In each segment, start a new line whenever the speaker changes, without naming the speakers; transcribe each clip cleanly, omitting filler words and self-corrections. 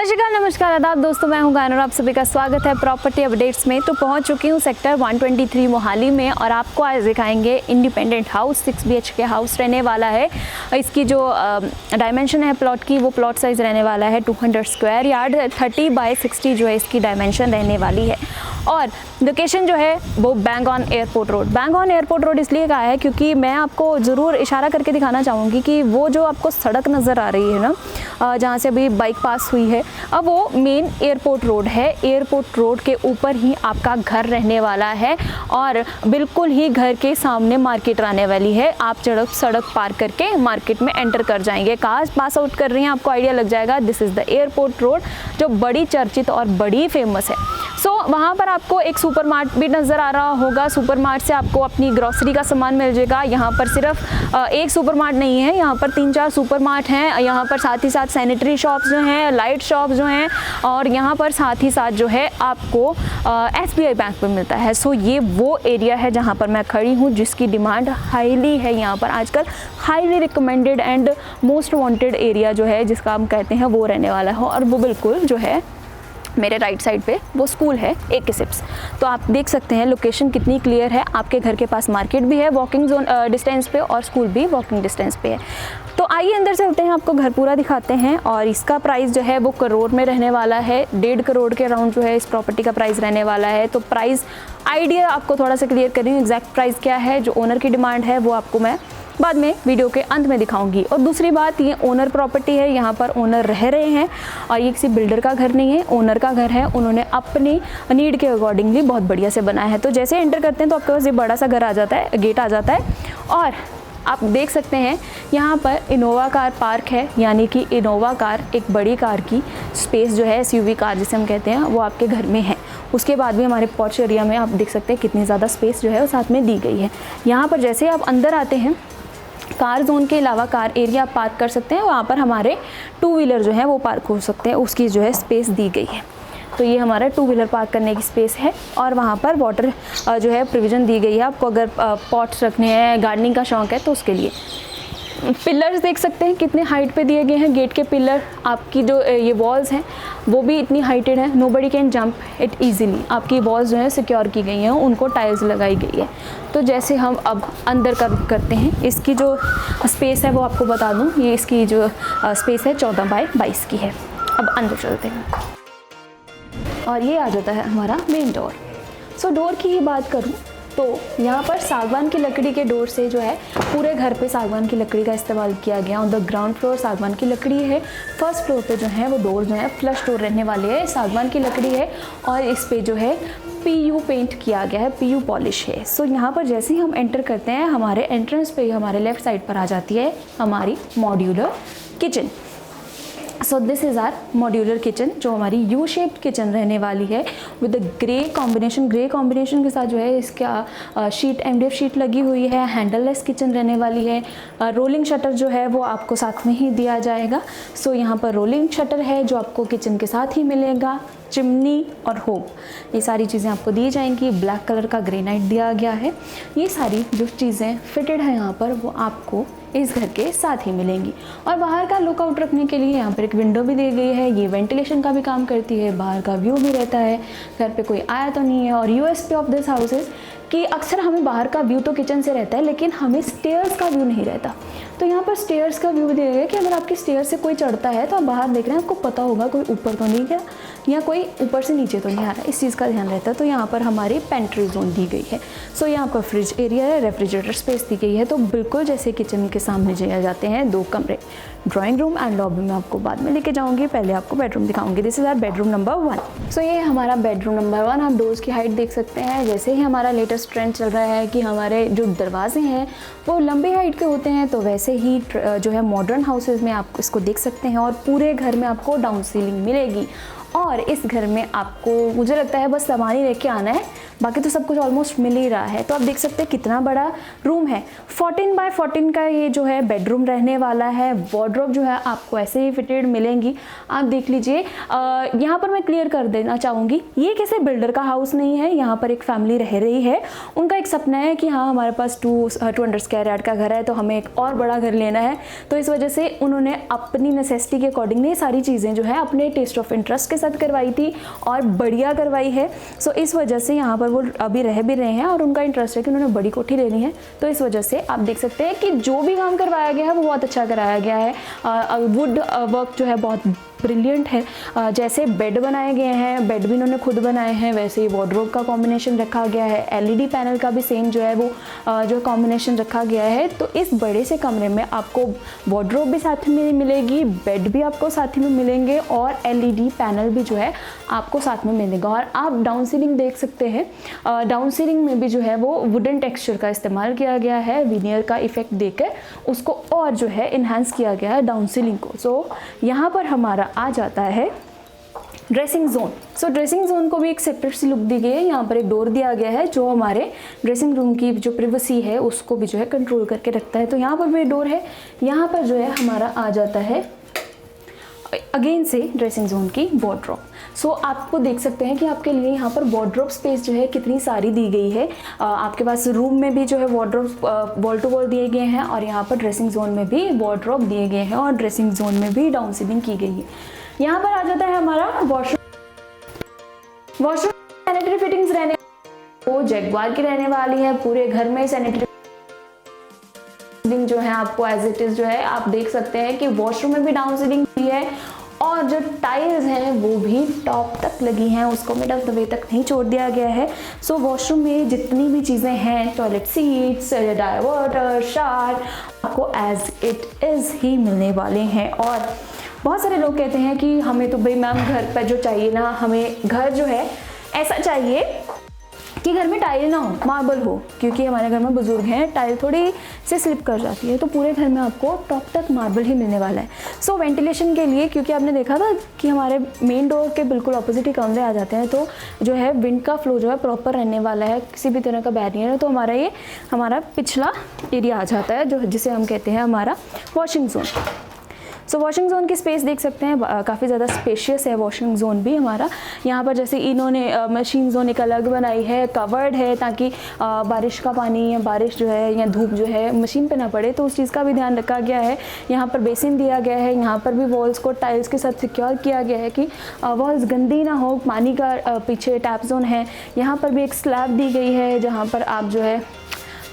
श्री अकाल, नमस्कार, आदाब दोस्तों, मैं हूं गायन और आप सभी का स्वागत है प्रॉपर्टी अपडेट्स में। तो पहुंच चुकी हूं सेक्टर 123 मोहाली में और आपको आज दिखाएंगे इंडिपेंडेंट हाउस। 6 BHK हाउस रहने वाला है। इसकी जो डायमेंशन है प्लॉट की, वो प्लॉट साइज़ रहने वाला है 200 स्क्वायर यार्ड, 30 बाय 60 जो है इसकी डायमेंशन रहने वाली है। और लोकेशन जो है वो bank on airport road. Bank on airport road इसलिए कहा है क्योंकि मैं आपको ज़रूर इशारा करके दिखाना चाहूँगी कि वो जो आपको सड़क नज़र आ रही है ना, जहाँ से अभी बाइक पास हुई है, अब वो मेन एयरपोर्ट रोड है। एयरपोर्ट रोड के ऊपर ही आपका घर रहने वाला है और बिल्कुल ही घर के सामने मार्केट रहने वाली है। आप सड़क पार करके मार्केट में एंटर कर जाएंगे। कार पास आउट कर रही हैं, आपको आइडिया लग जाएगा this is the airport road, जो बड़ी चर्चित और बड़ी फेमस है। सो वहाँ पर आपको एक सुपरमार्ट भी नज़र आ रहा होगा। सुपरमार्ट से आपको अपनी ग्रॉसरी का सामान मिल जाएगा। यहाँ पर सिर्फ एक सुपरमार्ट नहीं है, यहाँ पर 3-4 सुपरमार्ट हैं। यहाँ पर साथ ही साथ सैनिटरी शॉप्स जो हैं, लाइट शॉप्स जो हैं, और यहाँ पर साथ ही साथ जो है आपको SBI बैंक पे मिलता है। सो ये वो एरिया है जहाँ पर मैं खड़ी हूँ, जिसकी डिमांड हाईली है यहाँ पर आजकल। Highly recommended and most wanted area जो है, जिसका हम कहते हैं, वो रहने वाला है। और वो बिल्कुल जो है मेरे राइट साइड पे वो स्कूल है AK सिप्स। तो आप देख सकते हैं लोकेशन कितनी क्लियर है। आपके घर के पास मार्केट भी है वॉकिंग जोन डिस्टेंस पे, और स्कूल भी वॉकिंग डिस्टेंस पे है। तो आइए अंदर से चलते हैं, आपको घर पूरा दिखाते हैं। और इसका प्राइस जो है वो करोड़ में रहने वाला है। 1.5 करोड़ के अराउंड जो है इस प्रॉपर्टी का प्राइस रहने वाला है। तो प्राइस आइडिया आपको थोड़ा सा क्लियर कर रही हूँ। एग्जैक्ट प्राइस क्या है, जो ओनर की डिमांड है, वो आपको मैं बाद में वीडियो के अंत में दिखाऊंगी। और दूसरी बात, ये ओनर प्रॉपर्टी है, यहाँ पर ओनर रह रहे हैं और ये किसी बिल्डर का घर नहीं है, ओनर का घर है। उन्होंने अपनी नीड के अकॉर्डिंगली बहुत बढ़िया से बनाया है। तो जैसे एंटर करते हैं तो आपके पास ये बड़ा सा घर आ जाता है, गेट आ जाता है, और आप देख सकते हैं यहाँ पर इनोवा कार पार्क है। यानी कि इनोवा कार, एक बड़ी कार की स्पेस जो है, SUV कार जिसे हम कहते हैं, वो आपके घर में है। उसके बाद भी हमारे पॉच एरिया में आप देख सकते हैं कितनी ज़्यादा स्पेस जो है वो साथ में दी गई है। यहाँ पर जैसे आप अंदर आते हैं, कार जोन के अलावा कार एरिया आप पार्क कर सकते हैं। वहाँ पर हमारे 2 व्हीलर जो है वो पार्क हो सकते हैं, उसकी जो है स्पेस दी गई है। तो ये हमारा 2 व्हीलर पार्क करने की स्पेस है। और वहाँ पर वाटर जो है प्रोविज़न दी गई है आपको, अगर पॉट्स रखने हैं, गार्डनिंग का शौक़ है तो उसके लिए। पिलर्स देख सकते हैं कितने हाइट पे दिए गए हैं। गेट के पिलर, आपकी जो ये वॉल्स हैं वो भी इतनी हाइटेड है, nobody can jump it easily. आपकी वॉल्स जो है सिक्योर की गई हैं, उनको टाइल्स लगाई गई है। तो जैसे हम अब अंदर करते हैं, इसकी जो स्पेस है वो आपको बता दूं, ये इसकी जो स्पेस है 14 बाय 22 की है। अब अंदर चलते हैं और ये आ जाता है हमारा मेन डोर। सो डोर की ही बात करूँ तो यहाँ पर सागवान की लकड़ी के डोर से जो है पूरे घर पे सागवान की लकड़ी का इस्तेमाल किया गया। ऑन द ग्राउंड फ्लोर सागवान की लकड़ी है, फर्स्ट फ्लोर पे जो है वो डोर जो है फ्लश डोर रहने वाले हैं, सागवान की लकड़ी है। और इस पे जो है PU पेंट किया गया है, PU पॉलिश है। सो यहाँ पर जैसे ही हम एंटर करते हैं, हमारे एंट्रेंस पे हमारे लेफ्ट साइड पर आ जाती है हमारी modular kitchen. So this is our modular kitchen, जो हमारी U शेप्ड किचन रहने वाली है with grey combination. Grey combination के साथ जो है इसका शीट, MDF शीट लगी हुई है। हैंडललेस किचन रहने वाली है। रोलिंग शटर जो है वो आपको साथ में ही दिया जाएगा। सो यहाँ पर रोलिंग शटर है जो आपको किचन के साथ ही मिलेगा। चिमनी और होब, ये सारी चीज़ें आपको दी जाएंगी। ब्लैक कलर का ग्रेनाइट दिया गया है। ये सारी जो चीज़ें फिटेड है यहाँ पर, वो आपको इस घर के साथ ही मिलेंगी। और बाहर का लुकआउट रखने के लिए यहाँ पर एक विंडो भी दी गई है। ये वेंटिलेशन का भी काम करती है, बाहर का व्यू भी रहता है, घर पे कोई आया तो नहीं है। और USP of this house is कि अक्सर हमें बाहर का व्यू तो किचन से रहता है, लेकिन हमें स्टेयर्स का व्यू नहीं रहता। तो यहाँ पर स्टेयर्स का व्यू दिया गया है कि अगर आपकी स्टेयर से कोई चढ़ता है तो आप बाहर देख रहे हैं, आपको पता होगा कोई ऊपर तो नहीं गया या कोई ऊपर से नीचे तो नहीं आ रहा, इस चीज़ का ध्यान रहता है। तो यहाँ पर हमारी पेंट्री जोन दी गई है। सो यहाँ पर फ्रिज एरिया है, रेफ्रिजरेटर स्पेस दी गई है। तो बिल्कुल जैसे किचन के सामने जाते हैं 2 कमरे, ड्राइंग रूम एंड लॉबी में आपको बाद में लेके जाऊँगी। पहले आपको बेडरूम दिखाऊंगी। This is our bedroom number 1। So ये हमारा बेडरूम नंबर 1। आप डोर्स की हाइट देख सकते हैं। जैसे ही हमारा लेटेस्ट ट्रेंड चल रहा है कि हमारे जो दरवाजे हैं वो लंबी हाइट के होते हैं, तो वैसे ही जो है मॉडर्न हाउसेज में आप इसको देख सकते हैं। और पूरे घर में आपको डाउन सीलिंग मिलेगी। और इस घर में आपको, मुझे लगता है, बस सामान ही लेके आना है, बाकी तो सब कुछ ऑलमोस्ट मिल ही रहा है। तो आप देख सकते हैं कितना बड़ा रूम है। 14 बाय 14 का ये जो है बेडरूम रहने वाला है। वार्डरोब जो है आपको ऐसे ही फिटेड मिलेंगी। आप देख लीजिए, यहाँ पर मैं क्लियर कर देना चाहूँगी, ये किसी बिल्डर का हाउस नहीं है। यहाँ पर एक फैमिली रह रही है, उनका एक सपना है कि हाँ हमारे पास 200 स्क्वायर यार्ड का घर है तो हमें एक और बड़ा घर लेना है। तो इस वजह से उन्होंने अपनी नेसेसिटी के अकॉर्डिंग ये सारी चीज़ें जो है अपने टेस्ट ऑफ इंटरेस्ट के साथ करवाई थी और बढ़िया करवाई है। सो इस वजह से यहाँ पर वो अभी रह भी रहे हैं और उनका इंटरेस्ट है कि उन्होंने बड़ी कोठी लेनी है। तो इस वजह से आप देख सकते हैं कि जो भी काम करवाया गया है वो बहुत अच्छा कराया गया है। वुड वर्क जो है बहुत ब्रिलियंट है। जैसे बेड बनाए गए हैं, बेड भी इन्होंने खुद बनाए हैं, वैसे ही वार्डरोब का कॉम्बिनेशन रखा गया है। एलईडी पैनल का भी सेम जो है वो जो कॉम्बिनेशन रखा गया है। तो इस बड़े से कमरे में आपको वार्डरोब भी साथ में मिलेगी, बेड भी आपको साथ में मिलेंगे और एलईडी पैनल भी जो है आपको साथ में मिलेगा। और आप डाउन सीलिंग देख सकते हैं, डाउन सीलिंग में भी जो है वो वुडन टेक्सचर का इस्तेमाल किया गया है। विनियर का इफेक्ट देकर उसको और जो है इन्हांस किया गया है डाउन सीलिंग को। सो यहाँ पर हमारा आ जाता है ड्रेसिंग जोन। सो ड्रेसिंग जोन को भी एक सेपरेट सी लुक दी गई है। यहाँ पर एक डोर दिया गया है जो हमारे ड्रेसिंग रूम की जो प्रिवेसी है उसको भी जो है कंट्रोल करके रखता है। तो यहाँ पर भी डोर है। यहाँ पर जो है हमारा आ जाता है अगेन से ड्रेसिंग जोन की वार्डरोब। सो आपको देख सकते हैं कि आपके लिए यहाँ पर वार्डरोब स्पेस जो है कितनी सारी दी गई है। आपके पास रूम में भी जो है वार्डरोब वॉल टू वॉल दिए गए हैं और यहाँ पर ड्रेसिंग जोन में भी वार्डरोब दिए गए हैं और ड्रेसिंग जोन में भी डाउन सीलिंग की गई है। यहाँ पर आ जाता है हमारा वॉशरूम सैनिटरी फिटिंग्स रहने वो जैगवार की रहने वाली है। पूरे घर में सैनिटरी जो है आपको एज इट इज जो है आप देख सकते हैं कि वॉशरूम में भी डाउन सीलिंग की है और जो टाइल्स हैं वो भी टॉप तक लगी हैं, उसको मिड ऑफ द वे तक नहीं छोड़ दिया गया है। सो वॉशरूम में जितनी भी चीज़ें हैं, टॉयलेट सीट्स, डाइवर्टर, शावर, आपको एज इट इज़ ही मिलने वाले हैं। और बहुत सारे लोग कहते हैं कि हमें तो भाई मैम घर पर जो चाहिए ना, हमें घर जो है ऐसा चाहिए कि घर में टाइल ना हो, मार्बल हो, क्योंकि हमारे घर में बुजुर्ग हैं, टाइल थोड़ी से स्लिप कर जाती है। तो पूरे घर में आपको टॉप तक मार्बल ही मिलने वाला है। सो वेंटिलेशन के लिए, क्योंकि आपने देखा था कि हमारे मेन डोर के बिल्कुल अपोजिट ही कमरे आ जाते हैं, तो जो है विंड का फ्लो जो है प्रॉपर रहने वाला है, किसी भी तरह का बैरियर है। तो हमारा पिछला एरिया आ जाता है जो जिसे हम कहते हैं हमारा वॉशिंग जोन। सो वॉशिंग जोन की स्पेस देख सकते हैं, काफ़ी ज़्यादा स्पेशियस है वॉशिंग जोन भी हमारा। यहाँ पर जैसे इन्होंने मशीन जोन एक अलग बनाई है, कवर्ड है, ताकि बारिश का पानी या बारिश जो है या धूप जो है मशीन पे ना पड़े, तो उस चीज़ का भी ध्यान रखा गया है। यहाँ पर बेसिन दिया गया है, यहाँ पर भी वॉल्स को टाइल्स के साथ सिक्योर किया गया है कि वॉल्स गंदी ना हो। पानी का पीछे टैप जोन है, यहाँ पर भी एक स्लैब दी गई है जहाँ पर आप जो है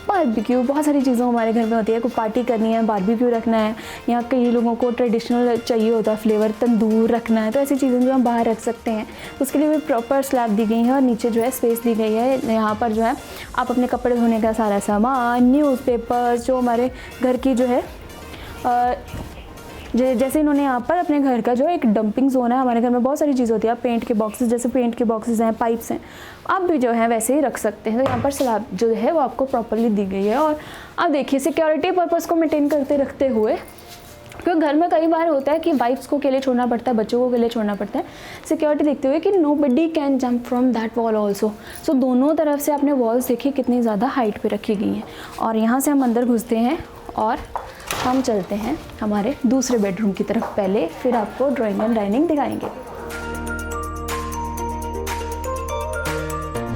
बारबेक्यू, बहुत सारी चीज़ें हमारे घर में होती है, कोई पार्टी करनी है, बारबेक्यू रखना है, यहाँ कई लोगों को ट्रेडिशनल चाहिए होता है फ्लेवर, तंदूर रखना है, तो ऐसी चीज़ें जो हम बाहर रख सकते हैं, उसके लिए भी प्रॉपर स्लैब दी गई है और नीचे जो है स्पेस दी गई है। यहाँ पर जो है आप अपने कपड़े धोने का सारा सामान, न्यूज़पेपर्स, जो हमारे घर की जो है जैसे इन्होंने यहाँ पर अपने घर का जो एक डंपिंग जोन है, हमारे घर में बहुत सारी चीज़ होती है, पेंट के बॉक्सेस, जैसे पेंट के बॉक्सेस हैं, पाइप्स हैं, आप भी जो है वैसे ही रख सकते हैं। तो यहाँ पर स्लैब जो है वो आपको प्रॉपरली दी गई है। और अब देखिए सिक्योरिटी पर्पज़ को मेंटेन करते रखते हुए, क्योंकि घर में कई बार होता है कि वाइफ्स को अकेले छोड़ना पड़ता है, बच्चों को अकेले छोड़ना पड़ता है, सिक्योरिटी देखते हुए कि nobody can jump from that wall also. So दोनों तरफ से आपने वॉल्स देखिए कितनी ज़्यादा हाइट पे रखी गई हैं। और यहाँ से हम अंदर घुसते हैं और हम चलते हैं हमारे दूसरे बेडरूम की तरफ पहले, फिर आपको ड्राइंग एंड डाइनिंग दिखाएंगे।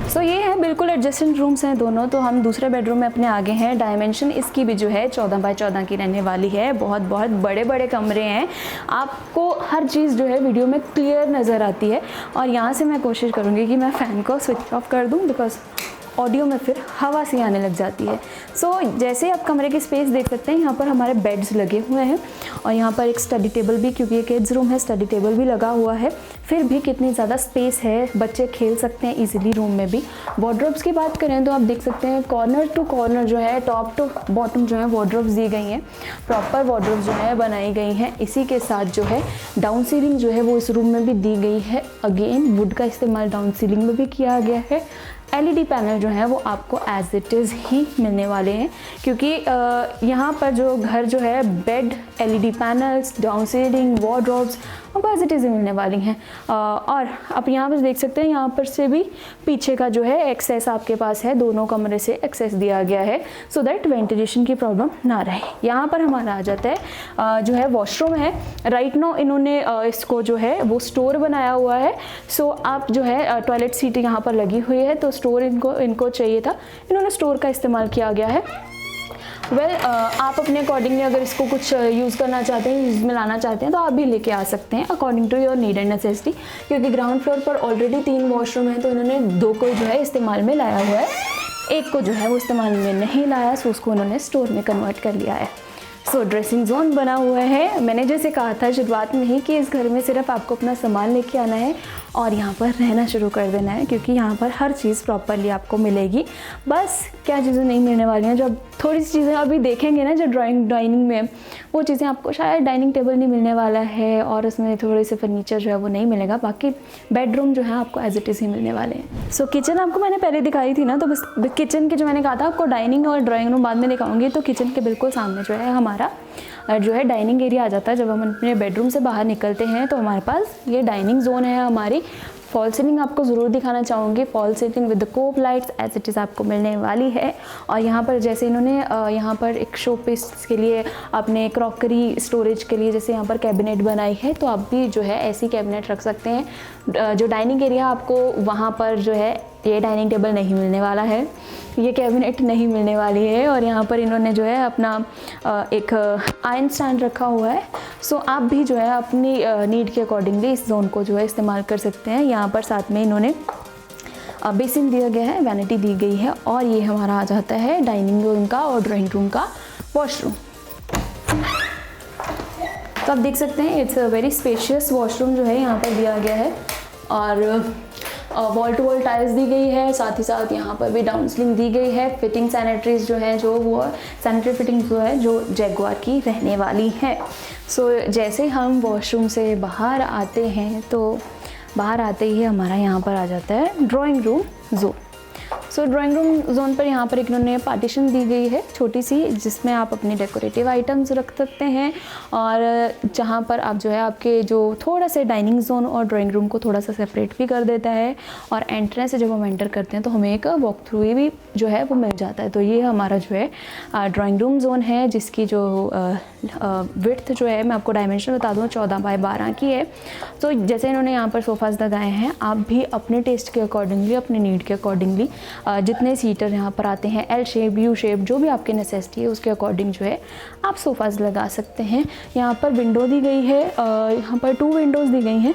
सो ये है बिल्कुल एडजस्टेंट रूम्स हैं दोनों। तो हम दूसरे बेडरूम में अपने आगे हैं। डायमेंशन इसकी भी जो है 14 बाय 14 की रहने वाली है। बहुत बहुत बड़े बड़े कमरे हैं, आपको हर चीज़ जो है वीडियो में क्लियर नज़र आती है। और यहाँ से मैं कोशिश करूँगी कि मैं फ़ैन को स्विच ऑफ कर दूँ, बिकॉज ऑडियो में फिर हवा सी आने लग जाती है। सो जैसे आप कमरे की स्पेस देख सकते हैं, यहाँ पर हमारे बेड्स लगे हुए हैं और यहाँ पर एक स्टडी टेबल भी, क्योंकि ये किड्स रूम है, स्टडी टेबल भी लगा हुआ है। फिर भी कितनी ज़्यादा स्पेस है, बच्चे खेल सकते हैं इजीली रूम में भी। वार्डरोब्स की बात करें तो आप देख सकते हैं कॉर्नर टू कॉर्नर जो है, टॉप टू बॉटम जो है वार्डरोब्स दी गई हैं, प्रॉपर वार्डरोब्स जो है बनाई गई हैं। इसी के साथ जो है डाउन सीलिंग जो है वो इस रूम में भी दी गई है। अगेन वुड का इस्तेमाल डाउन सीलिंग में भी किया गया है। एलईडी पैनल जो है वो आपको एज इट इज़ ही मिलने वाले हैं, क्योंकि यहाँ पर जो घर जो है bed, LED panels, down ceiling, wardrobes, आपको एज इट इज़ मिलने वाली हैं। और आप यहाँ पर देख सकते हैं, यहाँ पर से भी पीछे का जो है एक्सेस आपके पास है, दोनों कमरे से एक्सेस दिया गया है सो दैट वेंटिलेशन की प्रॉब्लम ना रहे। यहाँ पर हमारा आ जाता है जो है वॉशरूम है। राइट नाउ इन्होंने इसको जो है वो स्टोर बनाया हुआ है। सो आप जो है टॉयलेट सीट यहाँ पर लगी हुई है, तो स्टोर इनको चाहिए था, इन्होंने स्टोर का इस्तेमाल किया गया है। आप अपने अकॉर्डिंगली अगर इसको कुछ यूज़ करना चाहते हैं, यूज़ में लाना चाहते हैं, तो आप भी लेके आ सकते हैं according to your need and necessity. क्योंकि ग्राउंड फ्लोर पर ऑलरेडी 3 वॉशरूम है, तो इन्होंने 2 को जो है इस्तेमाल में लाया हुआ है, 1 को जो है वो इस्तेमाल में नहीं लाया, सो उसको उन्होंने स्टोर में कन्वर्ट कर लिया है। सो ड्रेसिंग जोन बना हुआ है। मैंने जैसे कहा था शुरुआत में ही कि इस घर में सिर्फ आपको अपना सामान लेके आना है और यहाँ पर रहना शुरू कर देना है, क्योंकि यहाँ पर हर चीज़ प्रॉपरली आपको मिलेगी। बस क्या चीज़ें नहीं मिलने वाली हैं, जो अब थोड़ी सी चीज़ें अभी देखेंगे ना, जो डाइनिंग में वो चीज़ें आपको शायद डाइनिंग टेबल नहीं मिलने वाला है और उसमें थोड़े से फर्नीचर जो है वो नहीं मिलेगा, बाकी बेडरूम जो है आपको एज इट इज़ ही मिलने वाले हैं। सो किचन आपको मैंने पहले दिखाई थी ना, तो बस किचन की जो मैंने कहा था आपको डाइनिंग और ड्राइंग रूम बाद में दिखाऊंगी, तो किचन के बिल्कुल सामने जो है हमारा जो है डाइनिंग एरिया आ जाता है। जब हम अपने बेडरूम से बाहर निकलते हैं तो हमारे पास ये डाइनिंग जोन है हमारी। फॉल सीलिंग आपको ज़रूर दिखाना चाहूँगी, fall ceiling with the cove lights as it is आपको मिलने वाली है। और यहाँ पर जैसे इन्होंने यहाँ पर एक शो पीस के लिए अपने क्रॉकरी स्टोरेज के लिए जैसे यहाँ पर कैबिनेट बनाई है, तो आप भी जो है ऐसी कैबिनेट रख सकते हैं। जो डाइनिंग एरिया आपको वहाँ पर जो है ये डाइनिंग टेबल नहीं मिलने वाला है, ये कैबिनेट नहीं मिलने वाली है। और यहाँ पर इन्होंने जो है अपना एक आयरन स्टैंड रखा हुआ है। सो आप भी जो है अपनी नीड के अकॉर्डिंगली इस जोन को जो है इस्तेमाल कर सकते हैं। यहाँ पर साथ में इन्होंने बेसिन दिया गया है, वैनिटी दी गई है, और ये हमारा आ जाता है डाइनिंग रूम का और ड्राइंग रूम का वॉशरूम। तो आप देख सकते हैं it's a very spacious washroom जो है यहाँ पर दिया गया है, और वॉल टू वॉल टाइल्स दी गई है, साथ ही साथ यहाँ पर भी डाउन सीलिंग दी गई है। फिटिंग सैनिटरीज जो है जो वो सैनिटरी फिटिंग जो है जो जैगुआर की रहने वाली है। सो जैसे हम वॉशरूम से बाहर आते हैं तो बाहर आते ही हमारा यहाँ पर आ जाता है ड्राइंग रूम जोन। सो ड्राइंग रूम जोन पर यहाँ पर इन्होंने पार्टीशन दी गई है छोटी सी, जिसमें आप अपने डेकोरेटिव आइटम्स रख सकते हैं, और जहाँ पर आप जो है आपके जो थोड़ा सा डाइनिंग जोन और ड्राइंग रूम को थोड़ा सा सेपरेट भी कर देता है। और एंट्रेंस से जब हम एंटर करते हैं तो हमें एक वॉक थ्रू भी जो है वो मिल जाता है। तो ये हमारा जो है ड्राइंग रूम जोन है, जिसकी जो विड्थ जो है मैं आपको डायमेंशन बता दूँ 14 बाय 12 की है। तो जैसे इन्होंने यहाँ पर सोफ़ाज़ लगाए हैं, आप भी अपने टेस्ट के अकॉर्डिंगली, अपने नीड के अकॉर्डिंगली जितने सीटर यहाँ पर आते हैं, एल शेप, यू शेप, जो भी आपकी नेसेसिटी है उसके अकॉर्डिंग जो है आप सोफ़ाज़ लगा सकते हैं। यहाँ पर विंडो दी गई है, यहाँ पर 2 विंडोज़ दी गई हैं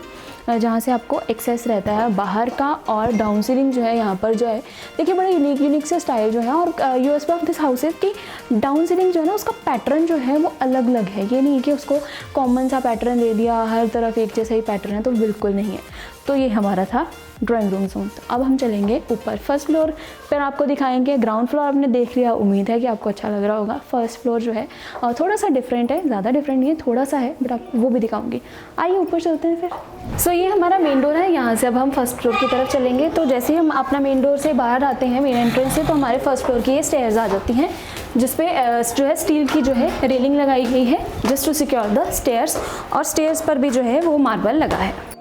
जहाँ से आपको एक्सेस रहता है बाहर का। और डाउन सीलिंग जो है यहाँ पर जो है देखिए बड़ा यूनिक से स्टाइल जो है। और यूएसपी ऑफ दिस हाउस है कि डाउन सीलिंग जो है ना उसका पैटर्न जो है वो अलग अलग है। ये नहीं कि उसको कॉमन सा पैटर्न दे दिया, हर तरफ एक जैसा ही पैटर्न है, तो बिल्कुल नहीं है। तो ये हमारा था ड्राइंग रूम जोन। तो अब हम चलेंगे ऊपर फर्स्ट फ्लोर पर, आपको दिखाएंगे। ग्राउंड फ्लोर आपने देख लिया, उम्मीद है कि आपको अच्छा लग रहा होगा। फर्स्ट फ्लोर जो है थोड़ा सा डिफरेंट है, ज़्यादा डिफरेंट नहीं है, थोड़ा सा है, बट आप वो भी दिखाऊंगी। आइए ऊपर चलते हैं फिर। सो ये हमारा मेन डोर है, यहाँ से अब हम फर्स्ट फ्लोर की तरफ चलेंगे। तो जैसे ही हम अपना मेन डोर से बाहर आते हैं मेन एंट्रेंस से, तो हमारे फर्स्ट फ्लोर की ये स्टेयर्स आ जाती हैं, जिसपे जो है स्टील की जो है रेलिंग लगाई गई है just to secure the stairs. और स्टेयर्स पर भी जो है वो मार्बल लगा है।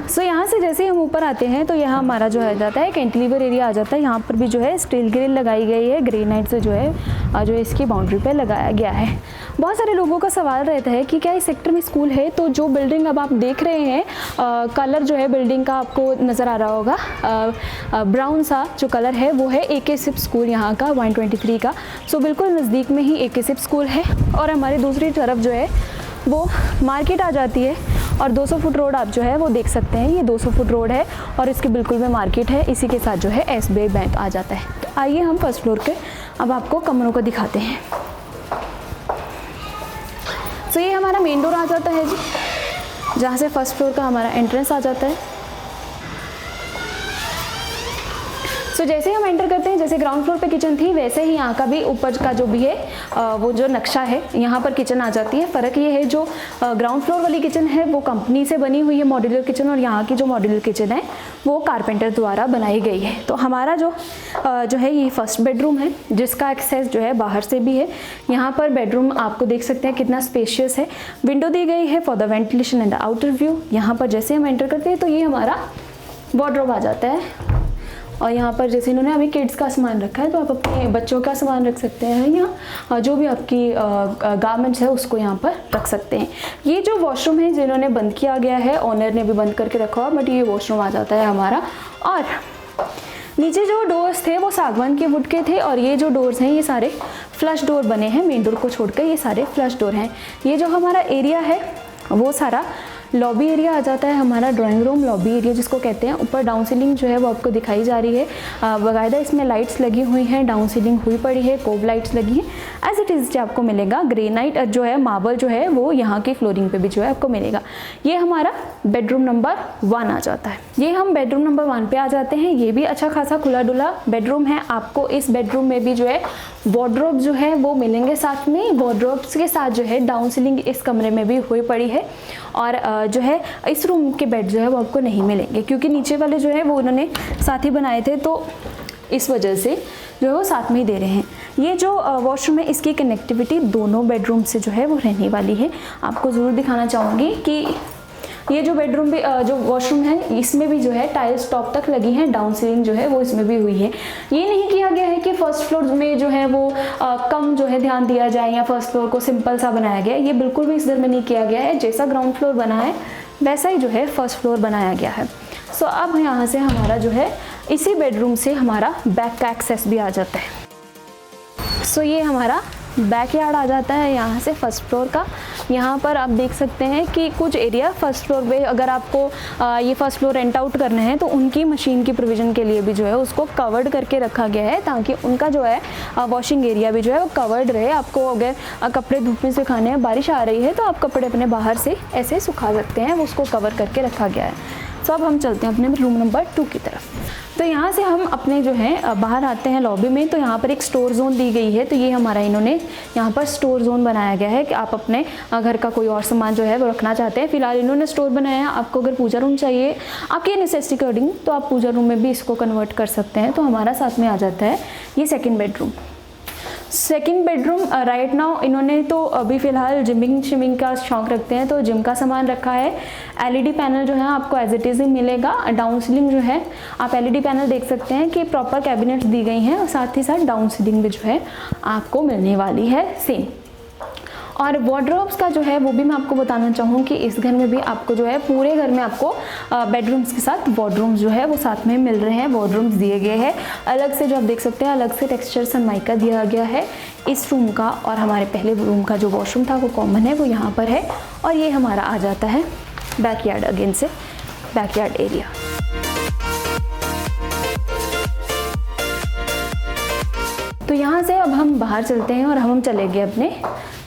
सो यहाँ से जैसे ही हम ऊपर आते हैं तो यहाँ हमारा जो आ जाता है कैंटिलीवर एरिया आ जाता है। यहाँ पर भी जो है स्टील ग्रिल लगाई गई है, ग्रेनाइट से जो है जो इसकी बाउंड्री पे लगाया गया है। बहुत सारे लोगों का सवाल रहता है कि क्या इस सेक्टर में स्कूल है। तो जो बिल्डिंग अब आप देख रहे हैं, कलर जो है बिल्डिंग का आपको नज़र आ रहा होगा, ब्राउन सा जो कलर है वो है AK सिप स्कूल यहाँ का 123 का। सो बिल्कुल नज़दीक में ही AK सिप स्कूल है। और हमारी दूसरी तरफ जो है वो मार्केट आ जाती है, और 200 फुट रोड आप जो है वो देख सकते हैं। ये 200 फुट रोड है और इसके बिल्कुल में मार्केट है, इसी के साथ जो है SBI बैंक आ जाता है। तो आइए हम फर्स्ट फ्लोर के अब आपको कमरों को दिखाते हैं। तो ये हमारा मेन डोर आ जाता है जी, जहाँ से फर्स्ट फ्लोर का हमारा एंट्रेंस आ जाता है। सो जैसे हम एंटर करते हैं, जैसे ग्राउंड फ्लोर पे किचन थी वैसे ही यहाँ का भी ऊपर का जो भी है वो जो नक्शा है यहाँ पर किचन आ जाती है। फ़र्क ये है जो ग्राउंड फ्लोर वाली किचन है वो कंपनी से बनी हुई है मॉड्यूलर किचन, और यहाँ की जो मॉड्यूलर किचन है वो कारपेंटर द्वारा बनाई गई है। तो हमारा जो है ये फर्स्ट बेडरूम है जिसका एक्सेस जो है बाहर से भी है। यहाँ पर बेडरूम आपको देख सकते हैं कितना स्पेशियस है। विंडो दी गई है for the ventilation and outer view. यहाँ पर जैसे हम एंटर करते हैं तो ये हमारा वार्डरोब आ जाता है, और यहाँ पर जैसे इन्होंने अभी किड्स का सामान रखा है तो आप अपने बच्चों का सामान रख सकते हैं, या जो भी आपकी गारमेंट्स है उसको यहाँ पर रख सकते हैं। ये जो वॉशरूम है जिन्होंने बंद किया गया है, ओनर ने भी बंद करके रखा हुआ, बट ये वॉशरूम आ जाता है हमारा। और नीचे जो डोर्स थे वो सागवान के वुड के थे, और ये जो डोर्स हैं ये सारे फ्लश डोर बने हैं, मेन डोर को छोड़कर ये सारे फ्लश डोर हैं। ये जो हमारा एरिया है वो सारा लॉबी एरिया आ जाता है, हमारा ड्राइंग रूम लॉबी एरिया जिसको कहते हैं। ऊपर डाउन सीलिंग जो है वो आपको दिखाई जा रही है, बाकायदा इसमें लाइट्स लगी हुई हैं, डाउन सीलिंग हुई पड़ी है, कोब लाइट्स लगी हैं। एज इट इज़ आपको मिलेगा ग्रेनाइट जो है, मार्बल जो है वो यहाँ की फ्लोरिंग पे भी जो है आपको मिलेगा। ये हमारा बेडरूम नंबर 1 आ जाता है। ये हम बेडरूम नंबर 1 पे आ जाते हैं। ये भी अच्छा खासा खुला डुला बेडरूम है। आपको इस बेडरूम में भी जो है वार्डरोब जो है वो मिलेंगे साथ में। वार्डरोब्स के साथ जो है डाउन सीलिंग इस कमरे में भी हुई पड़ी है, और जो है इस रूम के बेड जो है वो आपको नहीं मिलेंगे क्योंकि नीचे वाले जो है वो उन्होंने साथ ही बनाए थे, तो इस वजह से जो है वो साथ में ही दे रहे हैं। ये जो वॉशरूम है इसकी कनेक्टिविटी दोनों बेडरूम से जो है वो रहने वाली है। आपको ज़रूर दिखाना चाहूँगी कि ये जो बेडरूम भी जो वॉशरूम है इसमें भी जो है टाइल्स टॉप तक लगी हैं, डाउन सीलिंग जो है वो इसमें भी हुई है। ये नहीं किया गया है कि फर्स्ट फ्लोर में जो है वो कम जो है ध्यान दिया जाए या फर्स्ट फ्लोर को सिंपल सा बनाया गया है, ये बिल्कुल भी इस घर में नहीं किया गया है। जैसा ग्राउंड फ्लोर बना है वैसा ही जो है फर्स्ट फ्लोर बनाया गया है। सो अब यहाँ से हमारा जो है इसी बेडरूम से हमारा बैक का एक्सेस भी आ जाता है। सो ये हमारा बैकयार्ड आ जाता है यहाँ से फर्स्ट फ्लोर का। यहाँ पर आप देख सकते हैं कि कुछ एरिया फर्स्ट फ्लोर पे अगर आपको ये फर्स्ट फ्लोर रेंट आउट करना है तो उनकी मशीन की प्रोविज़न के लिए भी जो है उसको कवर्ड करके रखा गया है, ताकि उनका जो है वॉशिंग एरिया भी जो है वो कवर्ड रहे। आपको अगर कपड़े धूप में सुखाने हैं, बारिश आ रही है तो आप कपड़े अपने बाहर से ऐसे सुखा सकते हैं, उसको कवर करके रखा गया है। तो अब हम चलते हैं अपने रूम नंबर 2 की तरफ। तो यहाँ से हम अपने जो है बाहर आते हैं लॉबी में, तो यहाँ पर एक स्टोर जोन दी गई है। तो ये हमारा इन्होंने यहाँ पर स्टोर जोन बनाया गया है कि आप अपने घर का कोई और सामान जो है वो रखना चाहते हैं। फिलहाल इन्होंने स्टोर बनाया है। आपको अगर पूजा रूम चाहिए आपकी नेसेसिटी के अकॉर्डिंग तो आप पूजा रूम में भी इसको कन्वर्ट कर सकते हैं। तो हमारा साथ में आ जाता है ये second bedroom. Second bedroom right now इन्होंने तो अभी फ़िलहाल जिमिंग शिमिंग का शौक़ रखते हैं तो जिम का सामान रखा है। एलईडी पैनल जो है आपको एज इट इज़ ही मिलेगा। डाउन सीलिंग जो है आप एलईडी पैनल देख सकते हैं कि प्रॉपर कैबिनेट्स दी गई हैं, और साथ ही साथ डाउन सीलिंग भी जो है आपको मिलने वाली है सेम। और वार्डरोब्स का जो है वो भी मैं आपको बताना चाहूँ कि इस घर में भी आपको जो है पूरे घर में आपको बेडरूम्स के साथ वार्डरूम्स जो है वो साथ में मिल रहे हैं। वार्डरूम्स दिए गए हैं अलग से, जो आप देख सकते हैं अलग से टेक्सचर सनमाइका दिया गया है इस रूम का। और हमारे पहले रूम का जो वॉशरूम था वो कॉमन है, वो यहाँ पर है। और ये हमारा आ जाता है बैकयार्ड, अगेन से बैकयार्ड एरिया। तो यहाँ से अब हम बाहर चलते हैं और हम चले गए अपने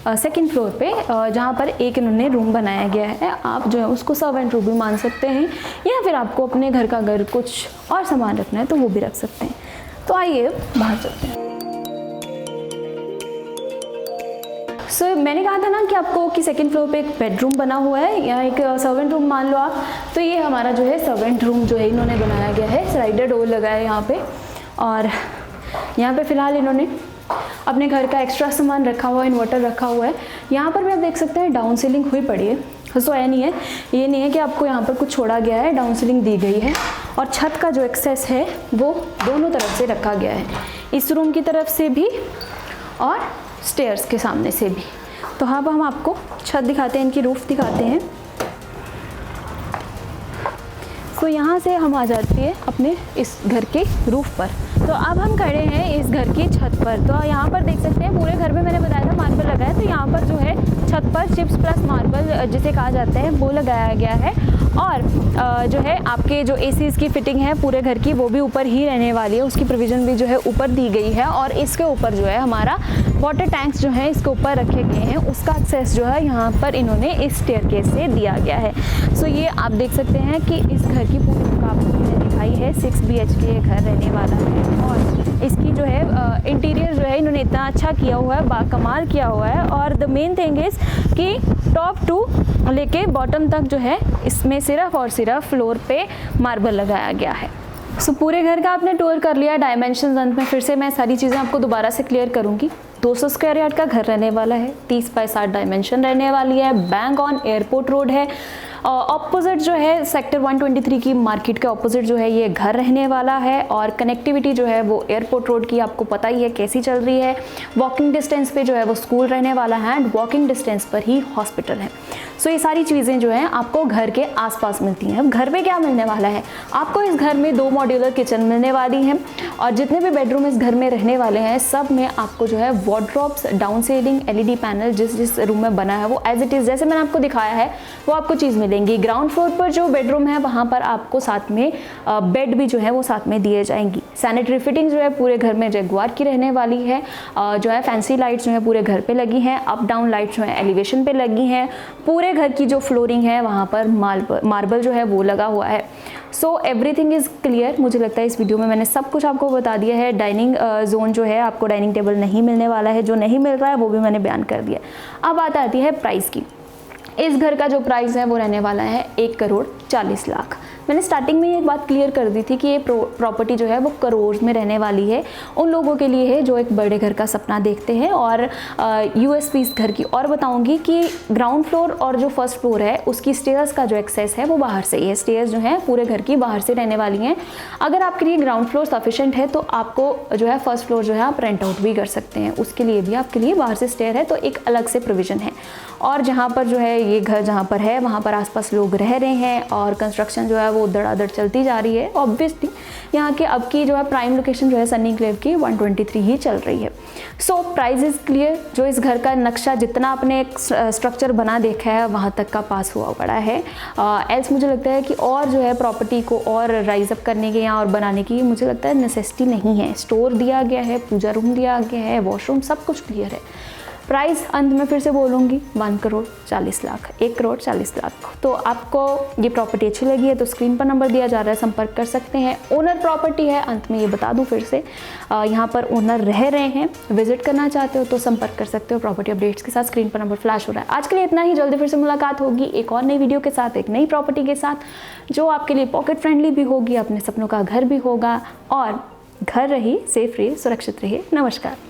सेकंड फ्लोर पे, जहाँ पर एक इन्होंने रूम बनाया गया है। आप जो है उसको सर्वेंट रूम भी मान सकते हैं, या फिर आपको अपने घर का अगर कुछ और सामान रखना है तो वो भी रख सकते हैं। तो आइए बाहर चलते हैं। सो मैंने कहा था ना कि आपको कि सेकंड फ्लोर पे एक बेडरूम बना हुआ है या एक सर्वेंट रूम मान लो आप। तो ये हमारा जो है सर्वेंट रूम जो है इन्होंने बनाया गया है। स्लाइडर डोर लगा है यहाँ पे, और यहाँ पे फ़िलहाल इन्होंने अपने घर का एक्स्ट्रा सामान रखा हुआ है, इन्वर्टर रखा हुआ है। यहाँ पर भी आप देख सकते हैं डाउन सीलिंग हुई पड़ी है। सो ये नहीं है कि आपको यहाँ पर कुछ छोड़ा गया है, डाउन सीलिंग दी गई है। और छत का जो एक्सेस है वो दोनों तरफ से रखा गया है, इस रूम की तरफ से भी और स्टेयर्स के सामने से भी। तो हाँ, अब हम आपको छत दिखाते हैं, इनकी रूफ दिखाते हैं। तो यहाँ से हम आ जाती है अपने इस घर के रूफ पर। तो अब हम खड़े हैं इस घर की छत पर। तो यहाँ पर देख सकते हैं पूरे घर में मैंने बताया था मार्बल लगा है, तो यहाँ पर जो है छत पर चिप्स प्लस मार्बल जिसे कहा जाता है वो लगाया गया है। और जो है आपके जो एसीज़ की फिटिंग है पूरे घर की वो भी ऊपर ही रहने वाली है, उसकी प्रोविज़न भी जो है ऊपर दी गई है। और इसके ऊपर जो है हमारा वाटर टैंक्स जो है इसके ऊपर रखे गए हैं, उसका एक्सेस जो है यहाँ पर इन्होंने इस स्टेयरकेस से दिया गया है। सो ये आप देख सकते हैं कि इस घर की पूरी आपको दिखाई है है। 6 BHK ये घर रहने वाला है और इसकी जो है इंटीरियर जो है इन्होंने इतना अच्छा किया हुआ है, बाकमाल किया हुआ है। और द मेन थिंग इज़ कि टॉप टू लेके बॉटम तक जो है इसमें सिर्फ और सिर्फ फ्लोर पे मार्बल लगाया गया है। सो पूरे घर का आपने टूर कर लिया। डायमेंशंस अंत में फिर से मैं सारी चीज़ें आपको दोबारा से क्लियर करूँगी। 200 स्क्वायर यार्ड का घर रहने वाला है, 30 बाय 60 डायमेंशन रहने वाली है, बैंक ऑन एयरपोर्ट रोड है। ऑपोजिट जो है सेक्टर 123 की मार्केट के ऑपोजिट जो है ये घर रहने वाला है। और कनेक्टिविटी जो है वो एयरपोर्ट रोड की आपको पता ही है कैसी चल रही है। वॉकिंग डिस्टेंस पे जो है वो स्कूल रहने वाला है एंड वॉकिंग डिस्टेंस पर ही हॉस्पिटल है। सो ये सारी चीज़ें जो हैं आपको घर के आसपास मिलती हैं। अब घर में क्या मिलने वाला है आपको, इस घर में 2 मॉड्यूलर किचन मिलने वाली हैं और जितने भी बेडरूम इस घर में रहने वाले हैं सब में आपको जो है wardrobes, down ceiling, LED panel जिस रूम में बना है वो एज इट इज़ जैसे मैंने आपको दिखाया है वो आपको चीज़ मिलेंगी। ग्राउंड फ्लोर पर जो बेडरूम है वहाँ पर आपको साथ में बेड भी जो है वो साथ में दिए जाएंगी। सैनिटरी फिटिंग जो है पूरे घर में जगुआर की रहने वाली है। जो है फैंसी लाइट्स जो है पूरे घर पे लगी हैं, अप डाउन लाइट्स जो है एलिवेशन पे लगी हैं। पूरे घर की जो फ्लोरिंग है वहाँ पर मार्बल जो है वो लगा हुआ है। So everything is clear. मुझे लगता है इस वीडियो में मैंने सब कुछ आपको बता दिया है। डाइनिंग जोन जो है आपको डाइनिंग टेबल नहीं मिलने वाला है, जो नहीं मिल रहा है वो भी मैंने बयान कर दिया। अब बात आती है प्राइस की। इस घर का जो प्राइस है वो रहने वाला है 1,40,00,000। मैंने स्टार्टिंग में ये एक बात क्लियर कर दी थी कि ये प्रॉपर्टी जो है वो करोड़ में रहने वाली है। उन लोगों के लिए है जो एक बड़े घर का सपना देखते हैं। और USP इस घर की और बताऊंगी कि ग्राउंड फ्लोर और जो फर्स्ट फ्लोर है उसकी स्टेयर्स का जो एक्सेस है वो बाहर से ही है। स्टेयर्स जो है पूरे घर की बाहर से रहने वाली हैं। अगर आपके लिए ग्राउंड फ्लोर सफिशेंट है तो आपको जो है फर्स्ट फ्लोर जो है आप रेंट आउट भी कर सकते हैं, उसके लिए भी आपके लिए बाहर से स्टेयर है तो एक अलग से प्रोविज़न है। और जहाँ पर जो है ये घर जहाँ पर है वहाँ पर आसपास लोग रह रहे हैं और कंस्ट्रक्शन जो है वो धड़ाधड़ चलती जा रही है। ऑब्वियसली यहाँ के अब की जो है प्राइम लोकेशन जो है सनी एन्क्लेव की 123 ही चल रही है। So price is clear. जो इस घर का नक्शा जितना आपने एक स्ट्रक्चर बना देखा है वहाँ तक का पास हुआ पड़ा है। एल्स मुझे लगता है कि और जो है प्रॉपर्टी को और राइज अप करने के यहाँ और बनाने की मुझे लगता है नेसेसिटी नहीं है। स्टोर दिया गया है, पूजा रूम दिया गया है, वॉशरूम सब कुछ क्लियर है। प्राइस अंत में फिर से बोलूँगी 1,40,00,000, 1,40,00,000। तो आपको ये प्रॉपर्टी अच्छी लगी है तो स्क्रीन पर नंबर दिया जा रहा है, संपर्क कर सकते हैं। ओनर प्रॉपर्टी है, अंत में ये बता दूं फिर से यहाँ पर ओनर रह रहे हैं। विजिट करना चाहते हो तो संपर्क कर सकते हो प्रॉपर्टी अपडेट्स के साथ। स्क्रीन पर नंबर फ्लैश हो रहा है। आज के लिए इतना ही। जल्दी फिर से मुलाकात होगी एक और नई वीडियो के साथ, एक नई प्रॉपर्टी के साथ जो आपके लिए पॉकेट फ्रेंडली भी होगी, अपने सपनों का घर भी होगा और घर रही, सेफ रहिए, सुरक्षित रहिए। नमस्कार।